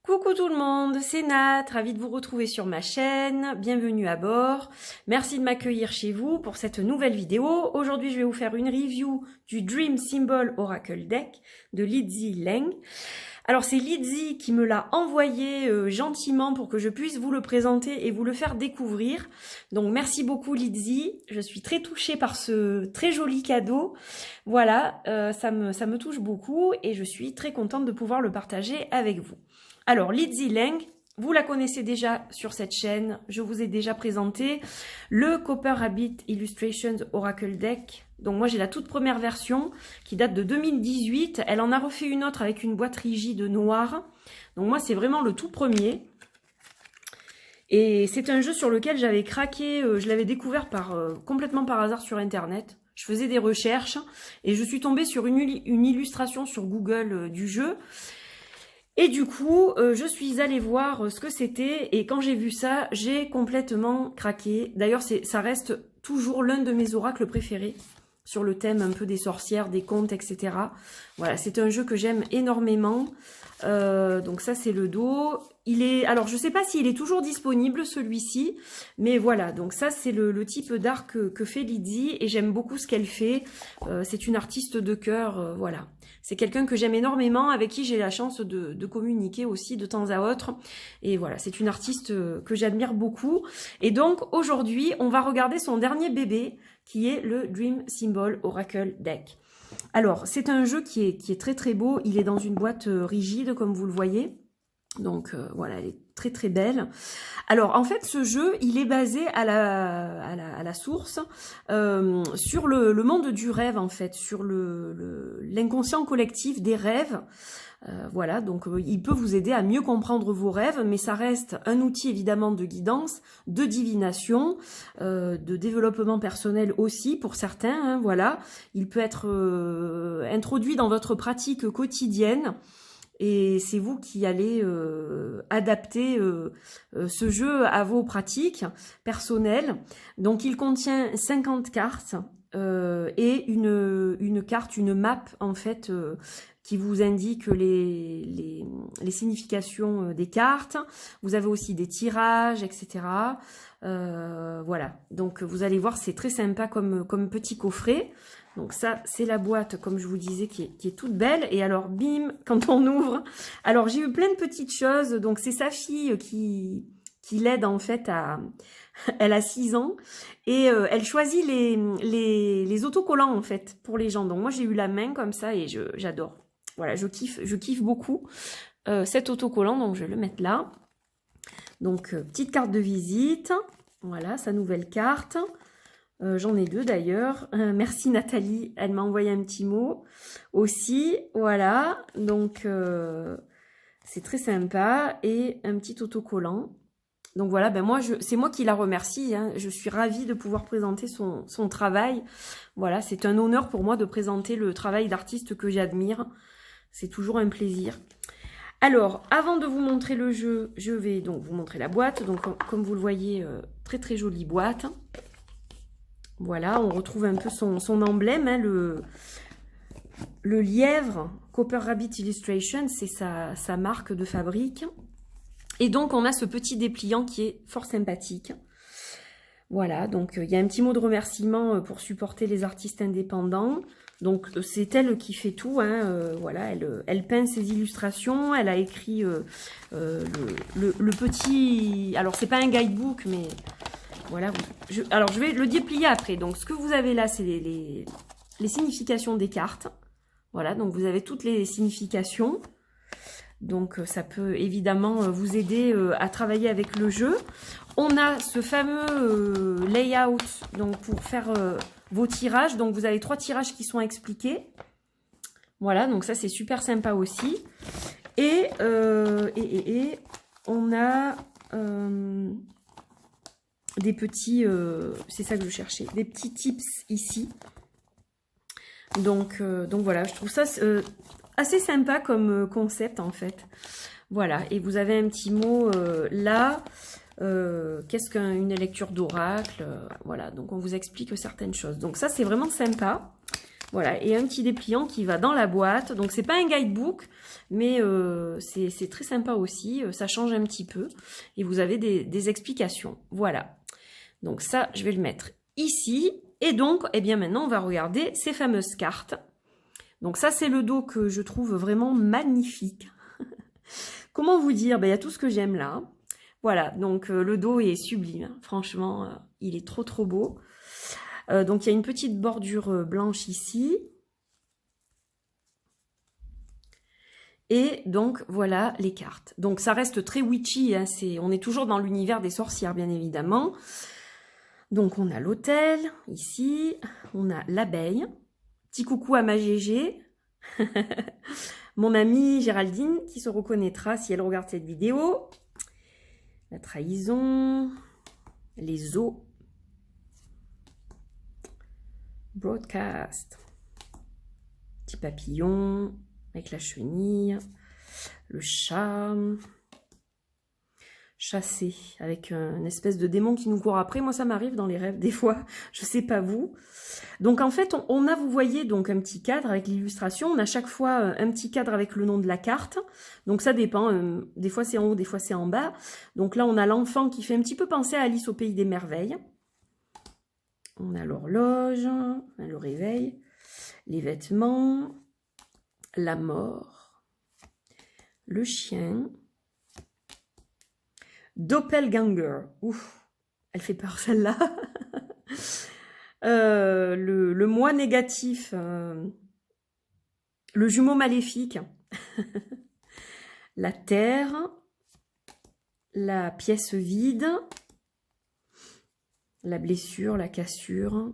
Coucou tout le monde, c'est Nat, ravie de vous retrouver sur ma chaîne, bienvenue à bord. Merci de m'accueillir chez vous pour cette nouvelle vidéo. Aujourd'hui, je vais vous faire une review du Dream Symbol Oracle Deck de Lizzy Leng. Alors c'est Lizzy qui me l'a envoyé gentiment pour que je puisse vous le présenter et vous le faire découvrir. Donc merci beaucoup Lizzy, je suis très touchée par ce très joli cadeau. Voilà, ça me touche beaucoup et je suis très contente de pouvoir le partager avec vous. Alors, Lizzy Leng, vous la connaissez déjà sur cette chaîne, je vous ai déjà présenté le Copper Rabbit Illustrations Oracle Deck. Donc moi j'ai la toute première version qui date de 2018, elle en a refait une autre avec une boîte rigide noire. Donc moi c'est vraiment le tout premier. Et c'est un jeu sur lequel j'avais craqué, je l'avais découvert complètement par hasard sur internet. Je faisais des recherches et je suis tombée sur une illustration sur Google du jeu. Et du coup, je suis allée voir ce que c'était et quand j'ai vu ça, j'ai complètement craqué. D'ailleurs, ça reste toujours l'un de mes oracles préférés sur le thème un peu des sorcières, des contes, etc. Voilà, c'est un jeu que j'aime énormément. Donc ça, c'est le dos. Alors, je sais pas s'il est toujours disponible, celui-ci, mais voilà. Donc ça, c'est le type d'art que fait Lizzy et j'aime beaucoup ce qu'elle fait. C'est une artiste de cœur, voilà. C'est quelqu'un que j'aime énormément, avec qui j'ai la chance de communiquer aussi de temps à autre. Et voilà, c'est une artiste que j'admire beaucoup. Et donc, aujourd'hui, on va regarder son dernier bébé, qui est le Dream Symbol Oracle Deck. Alors, c'est un jeu qui est très très beau. Il est dans une boîte rigide, comme vous le voyez. Donc, voilà, elle est très très belle. Alors, en fait, ce jeu, il est basé à la source sur le monde du rêve, en fait, sur l'inconscient collectif des rêves. Voilà, donc il peut vous aider à mieux comprendre vos rêves, mais ça reste un outil évidemment de guidance, de divination, de développement personnel aussi pour certains, hein, voilà. Il peut être introduit dans votre pratique quotidienne et c'est vous qui allez adapter ce jeu à vos pratiques personnelles. Donc il contient 50 cartes et une carte, une map en fait, qui vous indique les significations des cartes. Vous avez aussi des tirages, etc. Voilà, donc vous allez voir, c'est très sympa comme petit coffret. Donc ça, c'est la boîte, comme je vous disais, qui est toute belle. Et alors, bim, quand on ouvre... Alors, j'ai eu plein de petites choses. Donc, c'est sa fille qui l'aide, en fait, Elle a 6 ans. Et elle choisit les autocollants, en fait, pour les gens. Donc, moi, j'ai eu la main comme ça et j'adore. Voilà, je kiffe beaucoup cet autocollant. Donc, je vais le mettre là. Donc, petite carte de visite. Voilà, sa nouvelle carte. J'en ai 2 d'ailleurs. Merci Nathalie, elle m'a envoyé un petit mot aussi. Voilà, donc c'est très sympa. Et un petit autocollant. Donc voilà, ben moi, c'est moi qui la remercie. Hein. Je suis ravie de pouvoir présenter son travail. Voilà, c'est un honneur pour moi de présenter le travail d'artiste que j'admire. C'est toujours un plaisir. Alors, avant de vous montrer le jeu, je vais donc vous montrer la boîte. Donc comme vous le voyez, très très jolie boîte. Voilà, on retrouve un peu son emblème, hein, le lièvre, Copper Rabbit Illustration, c'est sa marque de fabrique. Et donc, on a ce petit dépliant qui est fort sympathique. Voilà, donc il y a un petit mot de remerciement pour supporter les artistes indépendants. Donc, c'est elle qui fait tout, hein, voilà, elle peint ses illustrations, elle a écrit le petit... Alors, c'est pas un guidebook, mais... Voilà, alors je vais le déplier après. Donc ce que vous avez là, c'est les significations des cartes. Voilà, donc vous avez toutes les significations. Donc ça peut évidemment vous aider à travailler avec le jeu. On a ce fameux layout donc pour faire vos tirages. Donc vous avez 3 tirages qui sont expliqués. Voilà, donc ça c'est super sympa aussi. Et on a... des petits, c'est ça que je cherchais, des petits tips ici. Donc voilà, je trouve ça assez sympa comme concept en fait. Voilà, et vous avez un petit mot là, qu'est-ce qu'une lecture d'oracle, voilà, donc on vous explique certaines choses. Donc ça c'est vraiment sympa. Voilà, et un petit dépliant qui va dans la boîte. Donc, c'est pas un guidebook, mais c'est très sympa aussi. Ça change un petit peu. Et vous avez des explications. Voilà. Donc ça, je vais le mettre ici. Et donc, eh bien maintenant, on va regarder ces fameuses cartes. Donc ça, c'est le dos que je trouve vraiment magnifique. Comment vous dire? Ben, il y a tout ce que j'aime là. Voilà, donc le dos est sublime. Franchement, il est trop trop beau. Donc il y a une petite bordure blanche ici. Et donc voilà les cartes. Donc ça reste très witchy, hein, on est toujours dans l'univers des sorcières bien évidemment. Donc on a l'hôtel ici, on a l'abeille. Petit coucou à ma Gégé. Mon amie Géraldine qui se reconnaîtra si elle regarde cette vidéo. La trahison, les os. Broadcast, petit papillon avec la chenille, le chat, chassé avec une espèce de démon qui nous court après. Moi, ça m'arrive dans les rêves des fois, je sais pas vous. Donc en fait, on a, vous voyez, donc un petit cadre avec l'illustration. On a chaque fois un petit cadre avec le nom de la carte. Donc ça dépend, des fois c'est en haut, des fois c'est en bas. Donc là, on a l'enfant qui fait un petit peu penser à Alice au pays des merveilles. On a l'horloge, le réveil, les vêtements, la mort, le chien, doppelganger. Ouf, elle fait peur celle-là. Le moi négatif, le jumeau maléfique, la terre, la pièce vide, la blessure, la cassure,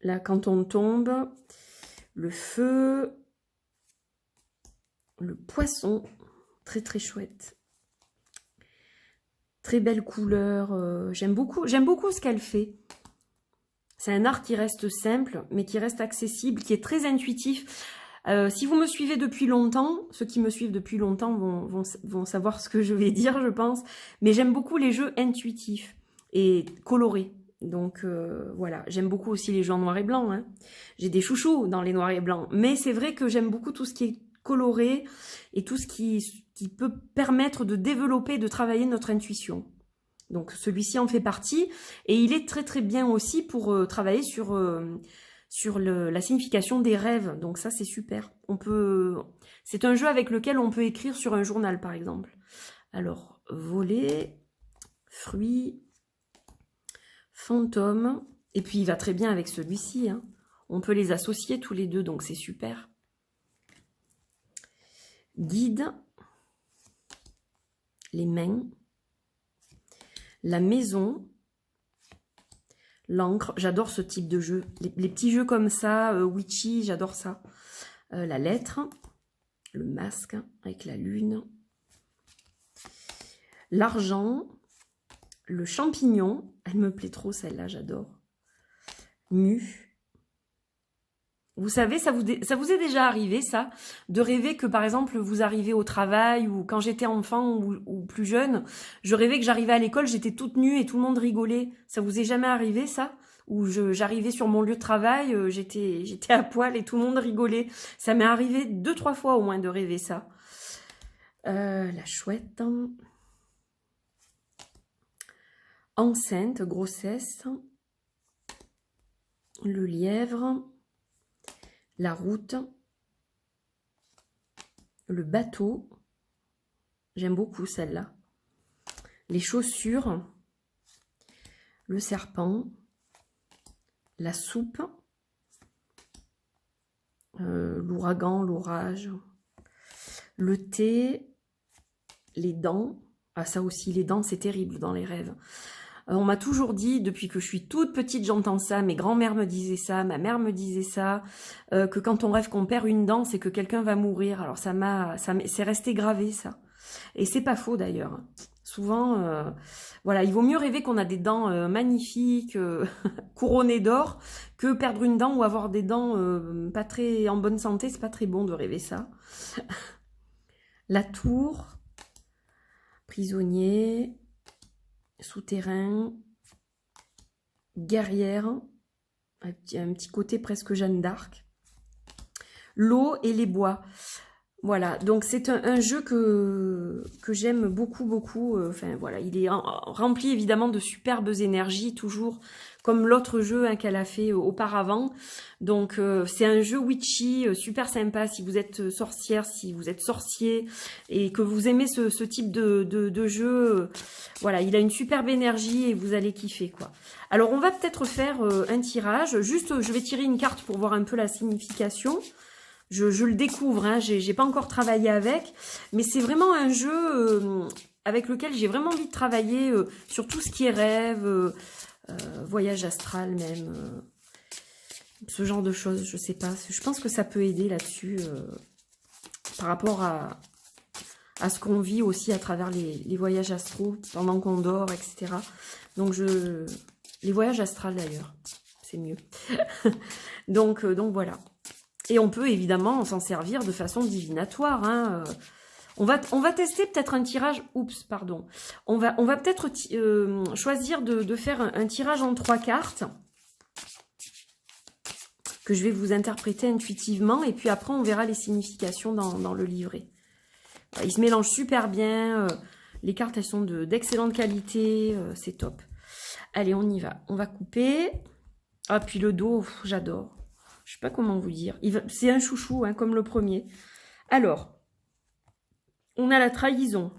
là quand on tombe, le feu, le poisson, très très chouette, très belle couleur, j'aime beaucoup ce qu'elle fait. C'est un art qui reste simple, mais qui reste accessible, qui est très intuitif. Si vous me suivez depuis longtemps, ceux qui me suivent depuis longtemps vont savoir ce que je vais dire, je pense, mais j'aime beaucoup les jeux intuitifs et coloré. Donc voilà, j'aime beaucoup aussi les jeux en noir et blanc. Hein. J'ai des chouchous dans les noirs et blancs. Mais c'est vrai que j'aime beaucoup tout ce qui est coloré et tout ce qui peut permettre de développer, de travailler notre intuition. Donc celui-ci en fait partie. Et il est très très bien aussi pour travailler sur la signification des rêves. Donc ça c'est super. C'est un jeu avec lequel on peut écrire sur un journal par exemple. Alors, voler, fruits, fantôme, et puis il va très bien avec celui-ci. Hein. On peut les associer tous les deux, donc c'est super. Guide, les mains, la maison, l'encre. J'adore ce type de jeu. Les petits jeux comme ça, witchy, j'adore ça. La lettre, le masque avec la lune, l'argent, le champignon, elle me plaît trop celle-là, j'adore. Nu. Vous savez, ça vous est déjà arrivé ça, de rêver que par exemple vous arrivez au travail ou quand j'étais enfant ou plus jeune, je rêvais que j'arrivais à l'école, j'étais toute nue et tout le monde rigolait. Ça vous est jamais arrivé ça? Ou j'arrivais sur mon lieu de travail, j'étais à poil et tout le monde rigolait. Ça m'est arrivé 2-3 fois au moins de rêver ça. La chouette... Enceinte, grossesse, le lièvre, la route, le bateau, j'aime beaucoup celle-là, les chaussures, le serpent, la soupe, l'ouragan, l'orage, le thé, les dents. Ah ça aussi, les dents, c'est terrible dans les rêves. On m'a toujours dit, depuis que je suis toute petite, j'entends ça, mes grands-mères me disaient ça, ma mère me disait ça, que quand on rêve qu'on perd une dent, c'est que quelqu'un va mourir. Alors c'est resté gravé ça. Et c'est pas faux d'ailleurs. Souvent, voilà, il vaut mieux rêver qu'on a des dents magnifiques, couronnées d'or, que perdre une dent ou avoir des dents pas très en bonne santé. C'est pas très bon de rêver ça. La tour, prisonnier, souterrain, guerrière, un petit côté presque Jeanne d'Arc. L'eau et les bois. Voilà, donc c'est un jeu que j'aime beaucoup, beaucoup. Enfin voilà, il est rempli évidemment de superbes énergies, toujours comme l'autre jeu qu'elle a fait auparavant. Donc c'est un jeu witchy, super sympa si vous êtes sorcière, si vous êtes sorcier et que vous aimez ce type de jeu. Voilà, il a une superbe énergie et vous allez kiffer quoi. Alors on va peut-être faire un tirage. Juste, je vais tirer une carte pour voir un peu la signification. Je le découvre, hein, j'ai pas encore travaillé avec, mais c'est vraiment un jeu avec lequel j'ai vraiment envie de travailler sur tout ce qui est rêve, voyage astral même, ce genre de choses, je sais pas. Je pense que ça peut aider là-dessus par rapport à ce qu'on vit aussi à travers les voyages astraux pendant qu'on dort, etc. Donc les voyages astrales d'ailleurs, c'est mieux. donc voilà. Et on peut évidemment s'en servir de façon divinatoire. Hein. On va tester peut-être un tirage. Oups, pardon. On va peut-être choisir de faire un tirage en 3 cartes que je vais vous interpréter intuitivement. Et puis après, on verra les significations dans le livret. Ils se mélangent super bien. Les cartes, elles sont d'excellente qualité. C'est top. Allez, on y va. On va couper. Ah, puis le dos, j'adore. Je sais pas comment vous dire. C'est un chouchou, hein, comme le premier. Alors, on a la trahison.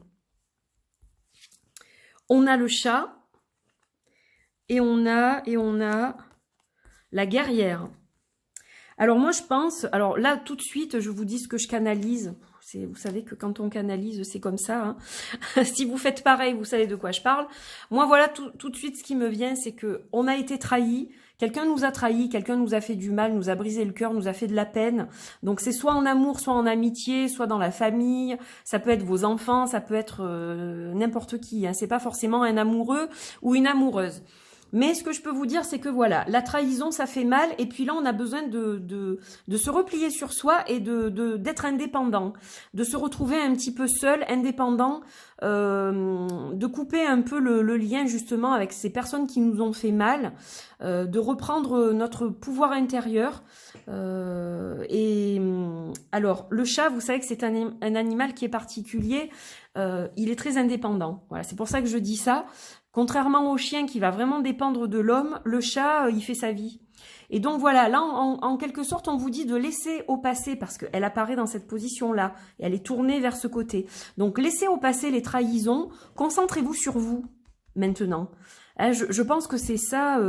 On a le chat. Et on a la guerrière. Alors moi, je pense... Alors là, tout de suite, je vous dis ce que je canalise. Vous savez que quand on canalise, c'est comme ça. Hein. Si vous faites pareil, vous savez de quoi je parle. Moi, voilà, tout de suite, ce qui me vient, c'est que on a été trahis. Quelqu'un nous a trahis, quelqu'un nous a fait du mal, nous a brisé le cœur, nous a fait de la peine. Donc c'est soit en amour, soit en amitié, soit dans la famille. Ça peut être vos enfants, ça peut être n'importe qui. Hein. C'est pas forcément un amoureux ou une amoureuse. Mais ce que je peux vous dire, c'est que voilà, la trahison, ça fait mal. Et puis là, on a besoin de se replier sur soi et d'être indépendant, de se retrouver un petit peu seul, indépendant, de couper un peu le lien justement avec ces personnes qui nous ont fait mal, de reprendre notre pouvoir intérieur. Alors, le chat, vous savez que c'est un animal qui est particulier. Il est très indépendant. Voilà, c'est pour ça que je dis ça. Contrairement au chien qui va vraiment dépendre de l'homme, le chat, il fait sa vie. Et donc voilà, là, en quelque sorte, on vous dit de laisser au passé, parce qu'elle apparaît dans cette position-là, et elle est tournée vers ce côté. Donc laissez au passé les trahisons, concentrez-vous sur vous, maintenant. Hein, je pense que c'est ça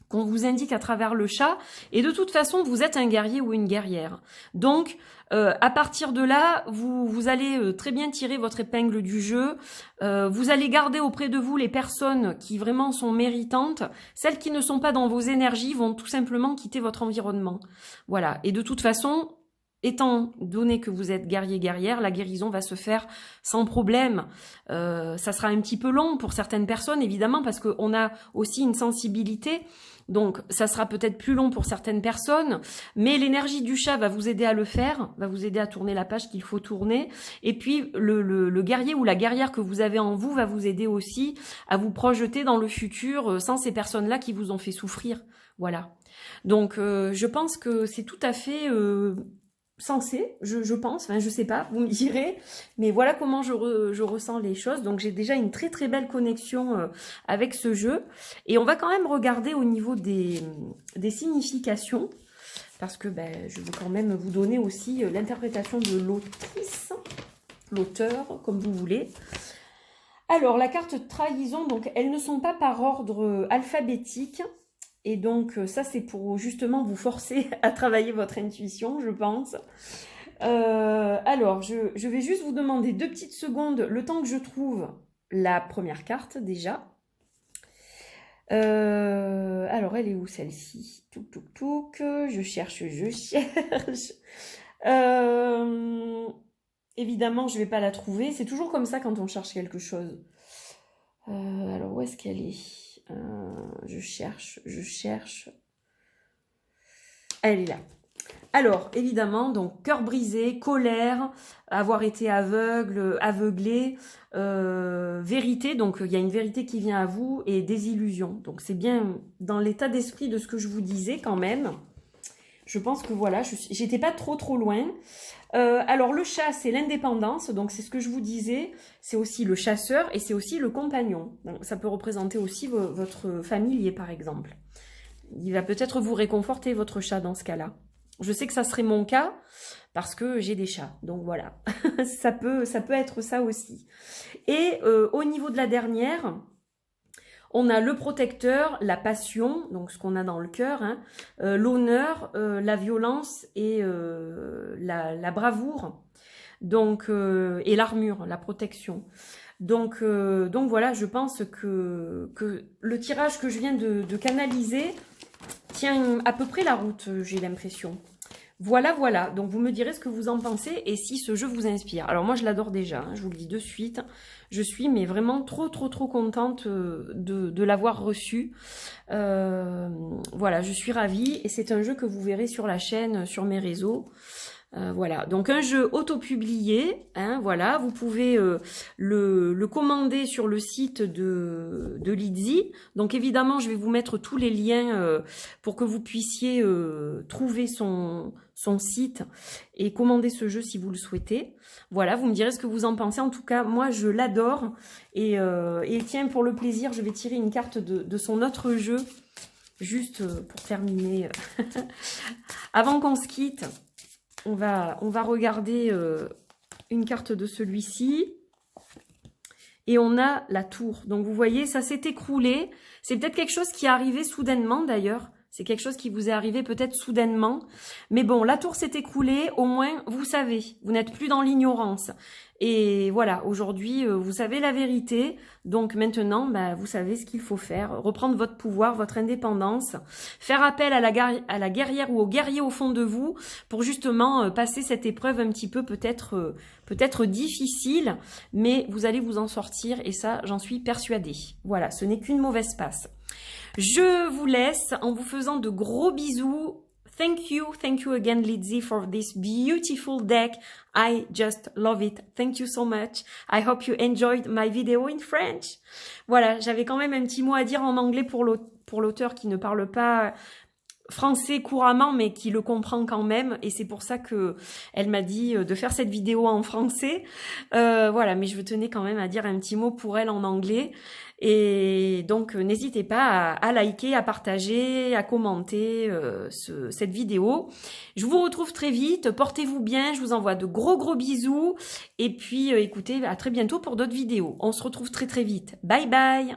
qu'on vous indique à travers le chat, et de toute façon, vous êtes un guerrier ou une guerrière. Donc, à partir de là, vous allez très bien tirer votre épingle du jeu. Vous allez garder auprès de vous les personnes qui vraiment sont méritantes. Celles qui ne sont pas dans vos énergies vont tout simplement quitter votre environnement. Voilà. Et de toute façon, étant donné que vous êtes guerrier-guerrière, la guérison va se faire sans problème. Ça sera un petit peu long pour certaines personnes, évidemment, parce qu'on a aussi une sensibilité. Donc, ça sera peut-être plus long pour certaines personnes, mais l'énergie du chat va vous aider à le faire, va vous aider à tourner la page qu'il faut tourner. Et puis, le guerrier ou la guerrière que vous avez en vous va vous aider aussi à vous projeter dans le futur sans ces personnes-là qui vous ont fait souffrir. Voilà. Donc, je pense que c'est tout à fait... sensé, je pense, enfin je sais pas, vous me direz, mais voilà comment je ressens les choses. Donc j'ai déjà une très très belle connexion avec ce jeu, et on va quand même regarder au niveau des significations, parce que je veux quand même vous donner aussi l'interprétation de l'autrice, l'auteur, comme vous voulez. Alors la carte trahison, donc elles ne sont pas par ordre alphabétique. Et donc, ça, c'est pour justement vous forcer à travailler votre intuition, je pense. Alors, je vais juste vous demander 2 petites secondes, le temps que je trouve la première carte, déjà. Alors, elle est où, celle-ci? Touc, touc, touc. Je cherche. Évidemment, je ne vais pas la trouver. C'est toujours comme ça quand on cherche quelque chose. Alors, où est-ce qu'elle est? Je cherche. Elle est là. Alors, évidemment, donc cœur brisé, colère, avoir été aveugle, aveuglé, vérité, donc il y a une vérité qui vient à vous, et désillusion. Donc c'est bien dans l'état d'esprit de ce que je vous disais quand même. Je pense que voilà, j'étais pas trop loin. Alors le chat, c'est l'indépendance, donc c'est ce que je vous disais. C'est aussi le chasseur et c'est aussi le compagnon. Donc, ça peut représenter aussi votre familier, par exemple. Il va peut-être vous réconforter, votre chat, dans ce cas-là. Je sais que ça serait mon cas parce que j'ai des chats. Donc voilà, ça peut être ça aussi. Et au niveau de la dernière, on a le protecteur, la passion, donc ce qu'on a dans le cœur, hein, l'honneur, la violence et la bravoure, donc et l'armure, la protection. Donc voilà, je pense que le tirage que je viens de canaliser tient à peu près la route, j'ai l'impression. Voilà, donc vous me direz ce que vous en pensez et si ce jeu vous inspire. Alors moi je l'adore déjà, hein, je vous le dis de suite. Je suis mais vraiment trop contente de l'avoir reçu. Voilà, je suis ravie et c'est un jeu que vous verrez sur la chaîne, sur mes réseaux. Voilà, donc un jeu auto-publié, hein, voilà, vous pouvez le commander sur le site de Lidzy. Donc évidemment, je vais vous mettre tous les liens pour que vous puissiez trouver son site et commander ce jeu si vous le souhaitez. Voilà, vous me direz ce que vous en pensez. En tout cas, moi, je l'adore. Et tiens, pour le plaisir, je vais tirer une carte de son autre jeu, juste pour terminer. Avant qu'on se quitte, on va regarder une carte de celui-ci. Et on a la tour. Donc, vous voyez, ça s'est écroulé. C'est peut-être quelque chose qui est arrivé soudainement, d'ailleurs. C'est quelque chose qui vous est arrivé peut-être soudainement. Mais bon, la tour s'est écroulée. Au moins, vous savez. Vous n'êtes plus dans l'ignorance. Et voilà, aujourd'hui, vous savez la vérité. Donc maintenant, bah, vous savez ce qu'il faut faire. Reprendre votre pouvoir, votre indépendance. Faire appel à la guerrière ou au guerrier au fond de vous pour justement passer cette épreuve un petit peu peut-être difficile. Mais vous allez vous en sortir et ça, j'en suis persuadée. Voilà, ce n'est qu'une mauvaise passe. Je vous laisse en vous faisant de gros bisous. Thank you again, Lidzy, for this beautiful deck. I just love it. Thank you so much. I hope you enjoyed my video in French. Voilà, j'avais quand même un petit mot à dire en anglais pour l'auteur qui ne parle pas français couramment, mais qui le comprend quand même. Et c'est pour ça que elle m'a dit de faire cette vidéo en français. Voilà, mais je tenais quand même à dire un petit mot pour elle en anglais. Et donc, n'hésitez pas à liker, à partager, à commenter cette vidéo. Je vous retrouve très vite. Portez-vous bien. Je vous envoie de gros bisous. Et puis, écoutez, à très bientôt pour d'autres vidéos. On se retrouve très vite. Bye bye.